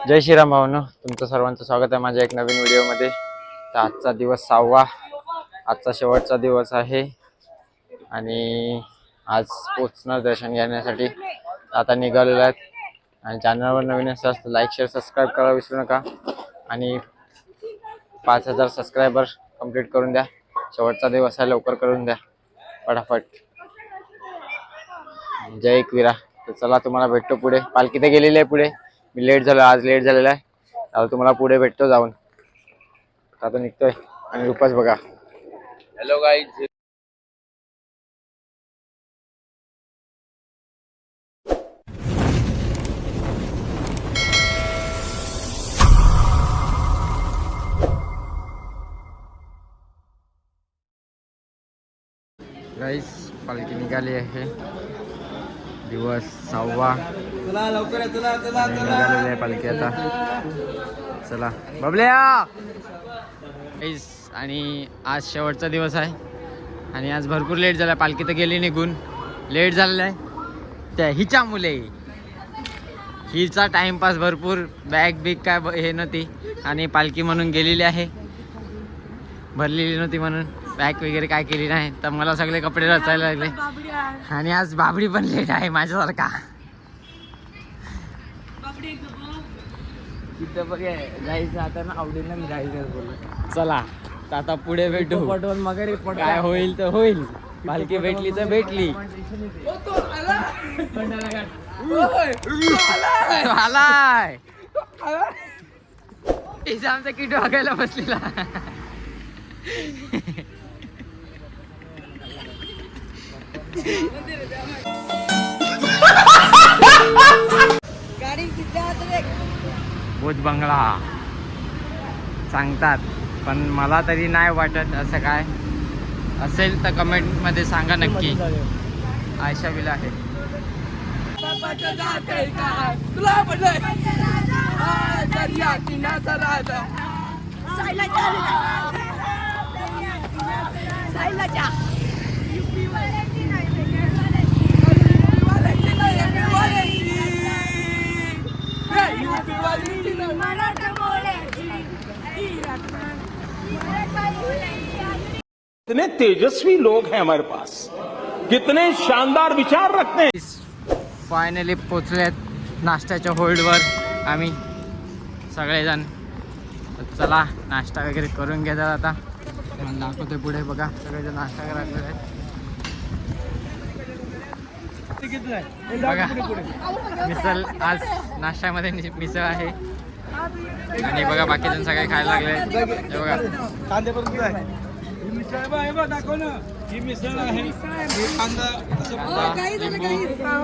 जय श्रीराम भावनो, तुमचं सर्वांचं स्वागत आहे माझ्या एक नवीन व्हिडिओमध्ये. तर आजचा दिवस 6वा, आजचा शेवटचा दिवस आहे आणि आज पोचणार दर्शन घेण्यासाठी आता निघालेलो आहेत. आणि चॅनलवर नवीन असाल तर लाईक शेअर सबस्क्राईब करायला विसरू नका आणि 5000 सबस्क्रायबर कंप्लीट करून द्या. शेवटचा दिवस आहे, लवकर करून द्या फटाफट. जय एकविरा. तर चला तुम्हाला भेटतो पुढे. पालखी तर गेलेली आहे पुढे. मी लेट झालो, आज लेट झालेला आहे. आता तुम्हाला पुढे भेटतो जाऊन. आता निघतोय आणि रूपास बघा. Hello guys. गाईस, पालखी निघाली आहे. दिवस 6वा. चला लवकर चला चला निघालेली आहे पालखी आता. चला बबल्या. गाईस, आणि आज शेवटचा दिवस आहे आणि आज भरपूर लेट झाला. पालखी तर गेली निघून, लेट झालेला आहे त्या हिच्या मुले. हिचा टाइमपास भरपूर, बॅग बिग काय हे नव्हती आणि पालखी म्हणून गेलेली आहे, भरलेली नव्हती म्हणून बॅग वगैरे काय केली नाही. तर मला सगळे कपडे रचायला लागले आणि आज बाबडी पण लेट आहे माझ्यासारखा. तिथं बघ जायचं आता ना, आवडेल ना मी जायचं बोललो. चला तर आता पुढे भेटू. पटवून मगर काय होईल तर होईल. पालखी भेटली तर भेटली. तो आलाय. तिचा आमचा किट बघायला बसलेला. भोज बंगला सांगतात, पण मला तरी नाही वाटत असं काय असेल तर कमेंट मध्ये सांगा नक्की. आयशा विला आहे. कितने तेजस्वी लोग हैं हमारे पास, कितने शानदार विचार रखते हैं. फायनली पोचलेत नाश्त्याच्या होल्डवर आम्ही सगळेजण. चला नाश्ता वगैरे करून घेतात आता. मला दाखवते पुढे बघा, सगळेजण नाश्ता करायला आहेत. बघा मिसळ, आज नाश्त्यामध्ये मिसळ आहे आणि बघा बाकीजण सगळे खायला लागले. हे बघा दाखव ना, ही मिसळ आहे,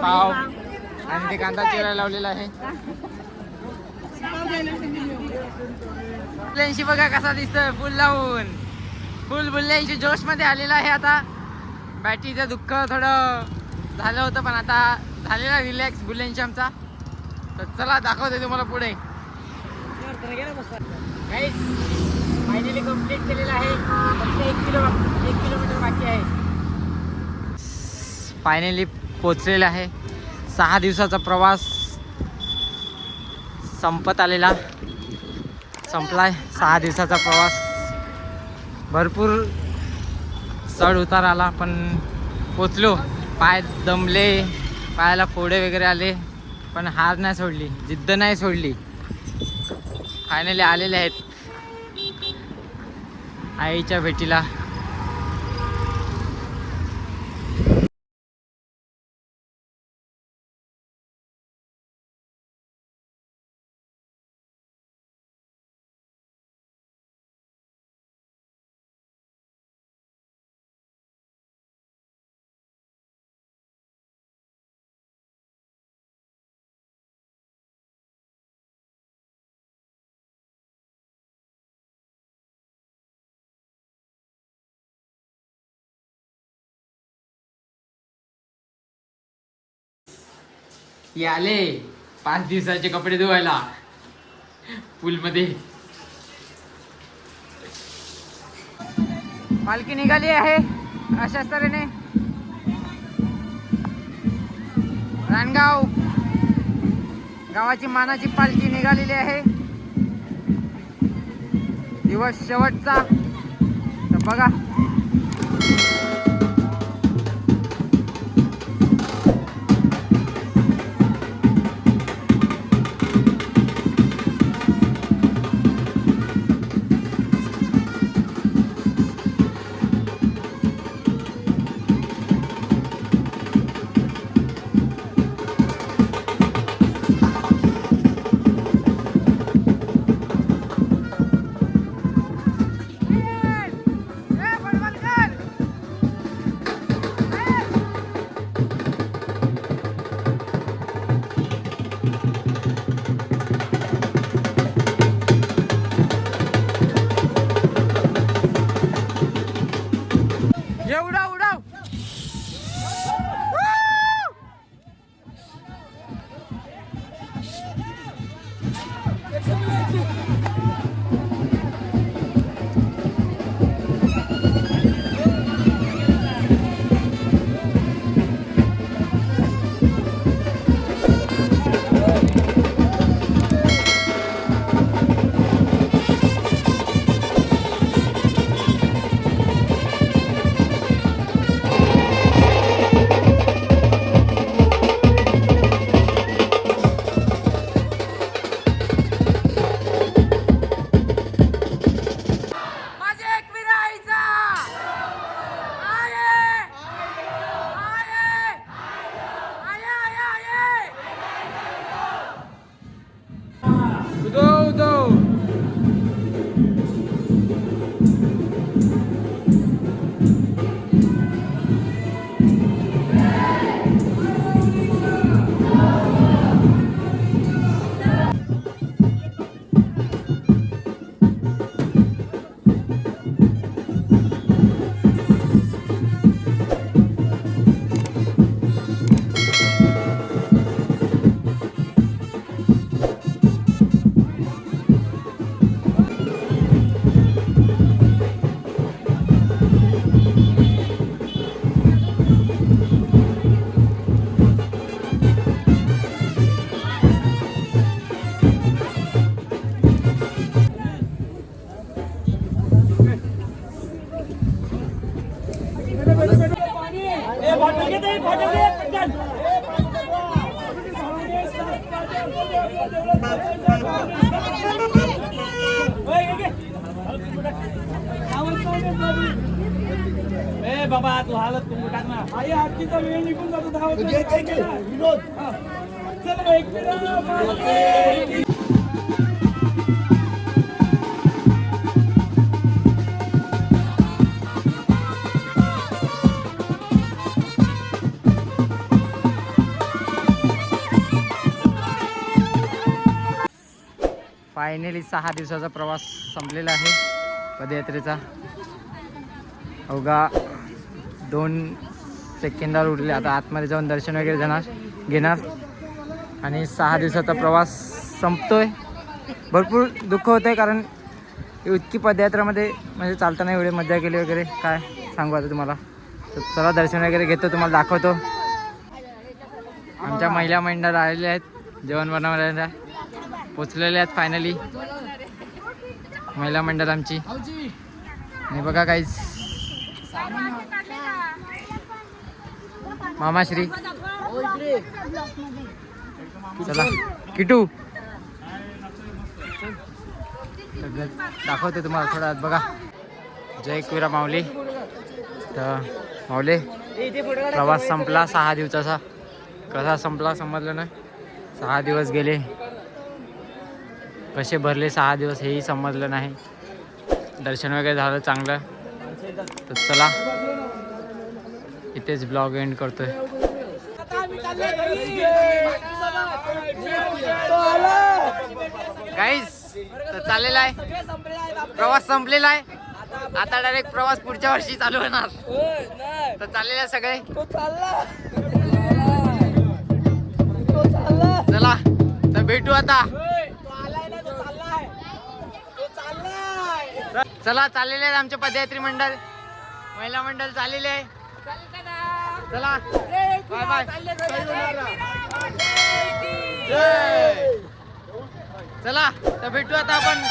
पाव आणि ते कांदा चिरायला लावलेला आहे. बुल्ल्यांशी बघा कसा दिसतोय, फुल लावून. फुल बुल्ल्यांशी जोश मध्ये आलेला आहे आता. बॅटरीचं दुःख थोडं झालं होतं पण आता झालेला रिलॅक्स बुल्ल्यांशी आमचा. तर चला दाखवते तुम्हाला पुढे. फायनली कंप्लीट केलेलं आहे. फक्त 1 किलोमीटर बाकी आहे. फायनली पोचलेला आहे. 6 दिवसाचा प्रवास संपत आलेला, संपलाय. 6 दिवसाचा प्रवास, भरपूर चढ उतार आला पण पोचलो. पाय दमले, पायाला फोडे वगैरे आले पण हार नाही सोडली, जिद्द नाही सोडली. फायनली आलेले आहेत आईच्या भेटीला. हे आले 5 दिवसाचे कपडे धुवायला पूलमध्ये. पालखी निघाली आहे अशाच तऱ्हेने. रानगाव गावाची मानाची पालखी निघालेली आहे. दिवस शेवटचा तर बघा. एवढा उडाव. बाबा तू हालत तू टाक ना. आई आजचा वेळ निघून जातो. धावत विनोद चला एक मिनिट. फायनली 6 दिवसाचा प्रवास संपलेला आहे पदयात्रेचा. अवघा 2 सेकंदावर उरले. आता आतमध्ये जाऊन दर्शन वगैरे घेणार आणि 6 दिवसाचा प्रवास संपतोय. भरपूर दुःख होतं आहे कारण इतकी पदयात्रामध्ये म्हणजे चालताना एवढी मजा केली वगैरे काय सांगू आता तुम्हाला. तर चला दर्शन वगैरे घेतो, तुम्हाला दाखवतो. आमच्या महिला मंडळ आलेल्या आहेत, जेवण बनवणाऱ्या पोचलेले आहेत फायनली महिला मंडळ आमची. आणि बघा काहीच मामाश्री. चला किटू दाखवते तुम्हाला थोडा. बघा जय कुरा माऊली. तर माऊली प्रवास संपला 6 दिवसाचा. कसा संपला समजलं ना. 6 दिवस गेले, कसे भरले 6 दिवस हेही समजलं नाही. दर्शन वगैरे झालं चांगलं. तर चला इथेच ब्लॉग एंड करतोय. गाईस तर चाललेला आहे प्रवास, संपलेला आहे. आता डायरेक्ट प्रवास पुढच्या वर्षी चालू होणार. तर चाललेला आहे सगळे. चला तर भेटू आता. चला चाललेले आहेत आमचे पदयात्री मंडळ, महिला मंडळ चाललेले आहे. चला बाय बाय. चला तर भेटू आता आपण